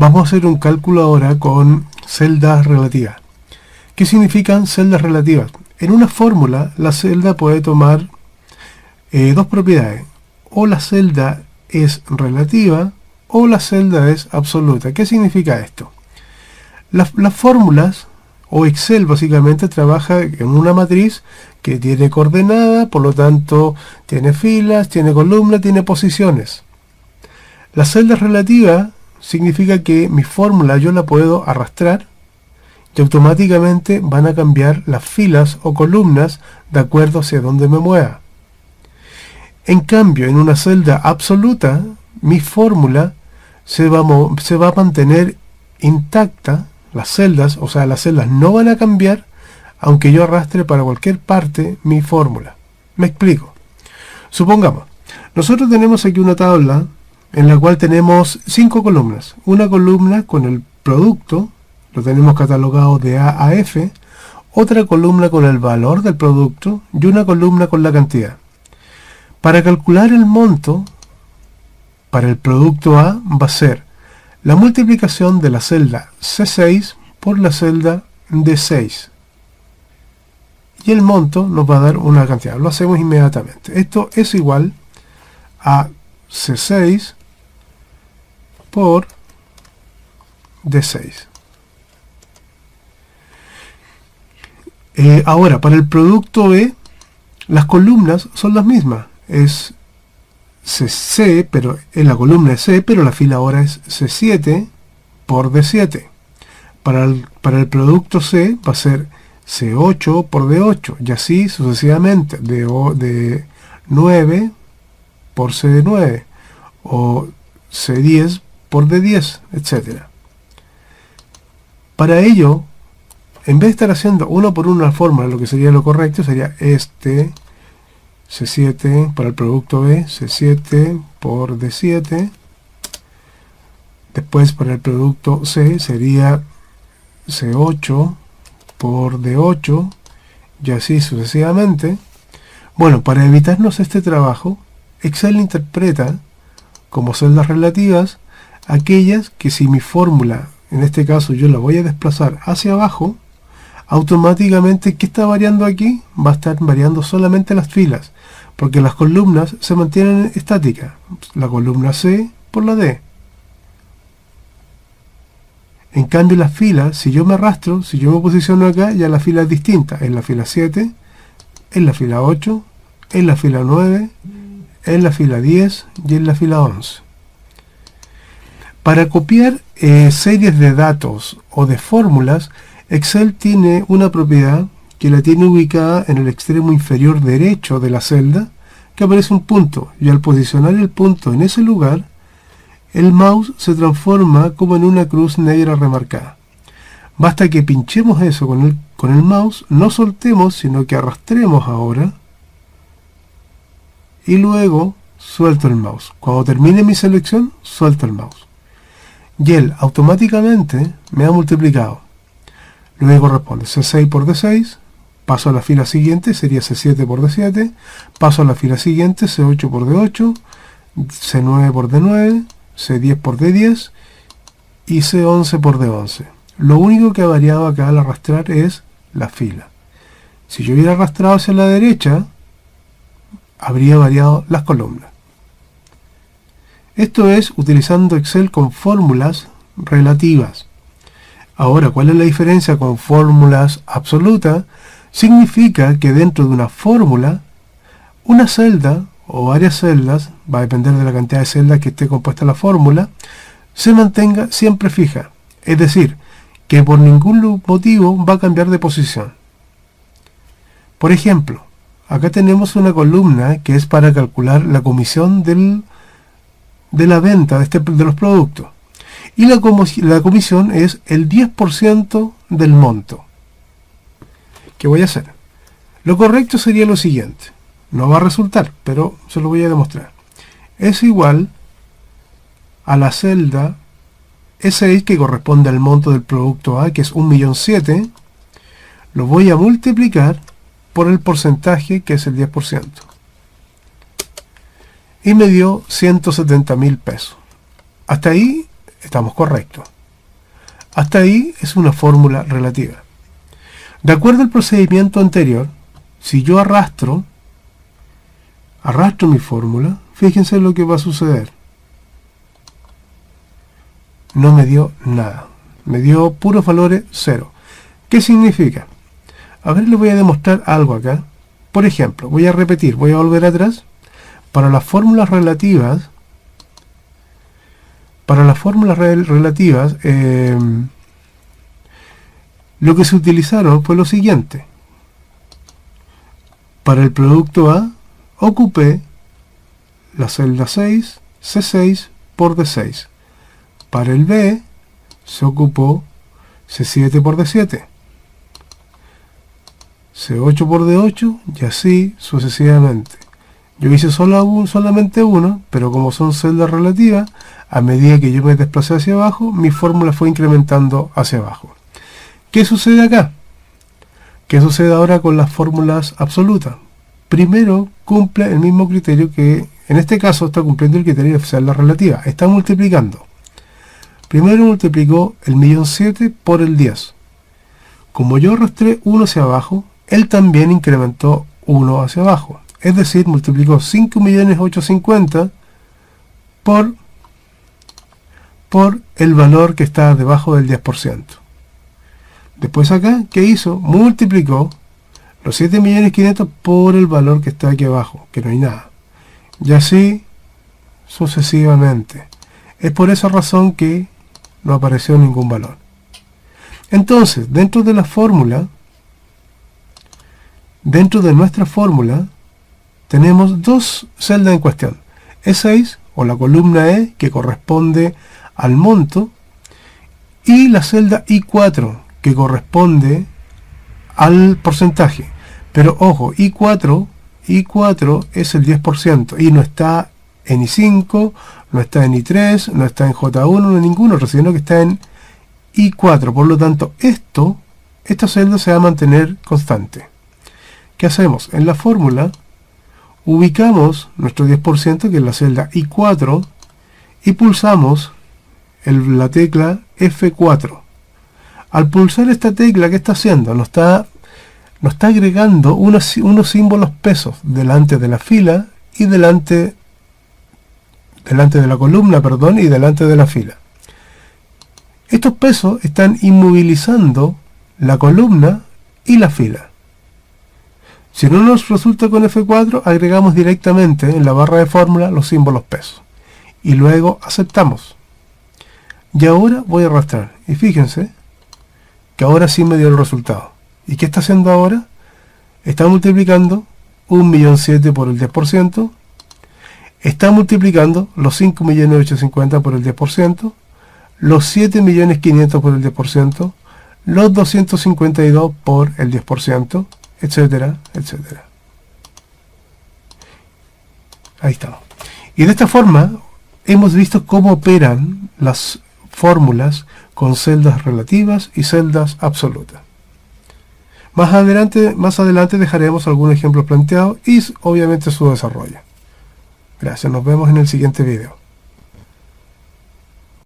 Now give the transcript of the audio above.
Vamos a hacer un cálculo ahora con celdas relativas. ¿Qué significan celdas relativas? En una fórmula, la celda puede tomar dos propiedades. O la celda es relativa o la celda es absoluta. ¿Qué significa esto? Las fórmulas, o Excel básicamente, trabaja en una matriz que tiene coordenada, por lo tanto tiene filas, tiene columnas, tiene posiciones. La celda relativa significa que mi fórmula yo la puedo arrastrar y automáticamente van a cambiar las filas o columnas de acuerdo hacia donde me mueva. En cambio, en una celda absoluta, mi fórmula se va a mantener intacta, las celdas, o sea, las celdas no van a cambiar, aunque yo arrastre para cualquier parte mi fórmula. Me explico. Supongamos, nosotros tenemos aquí una tabla en la cual tenemos 5 columnas. Una columna con el producto, lo tenemos catalogado de A a F, otra columna con el valor del producto y una columna con la cantidad. Para calcular el monto, para el producto A va a ser la multiplicación de la celda C6 por la celda D6. Y el monto nos va a dar una cantidad. Lo hacemos inmediatamente. Esto es igual a C6 por D6. Ahora, para el producto B, las columnas son las mismas. Es C, pero en la columna es C, pero la fila ahora es C7 por D7. Para el producto C va a ser C8 por D8, y así sucesivamente, de 9 por C9, o C10 por D10, etc. Para ello, en vez de estar haciendo uno por uno la fórmula, lo que sería lo correcto sería este C7 para el producto B, C7 por D7. Después para el producto C sería C8 por D8 y así sucesivamente. Bueno, para evitarnos este trabajo, Excel interpreta como celdas relativas aquellas que, si mi fórmula, en este caso yo la voy a desplazar hacia abajo, automáticamente, ¿qué está variando aquí? Va a estar variando solamente las filas, porque las columnas se mantienen estáticas. La columna C por la D. En cambio, las filas, si yo me arrastro, si yo me posiciono acá, ya la fila es distinta. En la fila 7, en la fila 8, en la fila 9, en la fila 10 y en la fila 11. Para copiar series de datos o de fórmulas, Excel tiene una propiedad que la tiene ubicada en el extremo inferior derecho de la celda, que aparece un punto, y al posicionar el punto en ese lugar, el mouse se transforma como en una cruz negra remarcada. Basta que pinchemos eso con el mouse, no soltemos, sino que arrastremos ahora, y luego suelto el mouse. Cuando termine mi selección, suelto el mouse. Y él automáticamente me ha multiplicado. Luego corresponde C6 por D6, paso a la fila siguiente, sería C7 por D7, paso a la fila siguiente, C8 por D8, C9 por D9, C10 por D10 y C11 por D11. Lo único que ha variado acá al arrastrar es la fila. Si yo hubiera arrastrado hacia la derecha, habría variado las columnas. Esto es utilizando Excel con fórmulas relativas. Ahora, ¿cuál es la diferencia con fórmulas absolutas? Significa que dentro de una fórmula, una celda o varias celdas, va a depender de la cantidad de celdas que esté compuesta la fórmula, se mantenga siempre fija. Es decir, que por ningún motivo va a cambiar de posición. Por ejemplo, acá tenemos una columna que es para calcular la comisión de la venta de los productos. Y la comisión es el 10% del monto. ¿Qué voy a hacer? Lo correcto sería lo siguiente. No va a resultar, pero se lo voy a demostrar. Es igual a la celda E6, que corresponde al monto del producto A, que es 1.007.000. Lo voy a multiplicar por el porcentaje, que es el 10%. Y me dio 170.000 pesos. Hasta ahí estamos correctos. Hasta ahí es una fórmula relativa. De acuerdo al procedimiento anterior, si yo arrastro mi fórmula, fíjense lo que va a suceder. No me dio nada. Me dio puros valores 0. ¿Qué significa? A ver, les voy a demostrar algo acá. Por ejemplo, voy a repetir, voy a volver atrás. Para las fórmulas relativas, lo que se utilizaron fue lo siguiente. Para el producto A, ocupé la celda 6, C6 por D6. Para el B, se ocupó C7 por D7. C8 por D8 y así sucesivamente. Yo hice solamente uno, pero como son celdas relativas, a medida que yo me desplacé hacia abajo, mi fórmula fue incrementando hacia abajo. ¿Qué sucede acá? ¿Qué sucede ahora con las fórmulas absolutas? Primero cumple el mismo criterio que, en este caso, está cumpliendo el criterio de celda relativa. Está multiplicando. Primero multiplicó el 1.000.007 por el 10. Como yo arrastré 1 hacia abajo, él también incrementó 1 hacia abajo. Es decir, multiplicó 5.850.000 por el valor que está debajo del 10%. Después acá, ¿qué hizo? Multiplicó los 7.500.000 por el valor que está aquí abajo, que no hay nada. Y así sucesivamente. Es por esa razón que no apareció ningún valor. Entonces, dentro de nuestra fórmula, tenemos dos celdas en cuestión. E6, o la columna E, que corresponde al monto, y la celda I4, que corresponde al porcentaje. Pero ojo, I4 es el 10%, y no está en I5, no está en I3, no está en J1, no en ninguno, sino que está en I4. Por lo tanto, esta celda se va a mantener constante. ¿Qué hacemos? En la fórmula ubicamos nuestro 10%, que es la celda I4, y pulsamos la tecla F4. Al pulsar esta tecla, ¿qué está haciendo? Nos está agregando unos símbolos pesos delante de la fila y delante de la columna, y delante de la fila. Estos pesos están inmovilizando la columna y la fila. Si no nos resulta con F4, agregamos directamente en la barra de fórmula los símbolos pesos. Y luego aceptamos. Y ahora voy a arrastrar. Y fíjense que ahora sí me dio el resultado. ¿Y qué está haciendo ahora? Está multiplicando 1.000.007 por el 10%. Está multiplicando los 5.850.000 por el 10%. Los 7.500.000 por el 10%. Los 252 por el 10%. Etcétera, etcétera. Ahí estamos. Y de esta forma hemos visto cómo operan las fórmulas con celdas relativas y celdas absolutas. Más adelante dejaremos algunos ejemplos planteados y obviamente su desarrollo. Gracias, nos vemos en el siguiente video.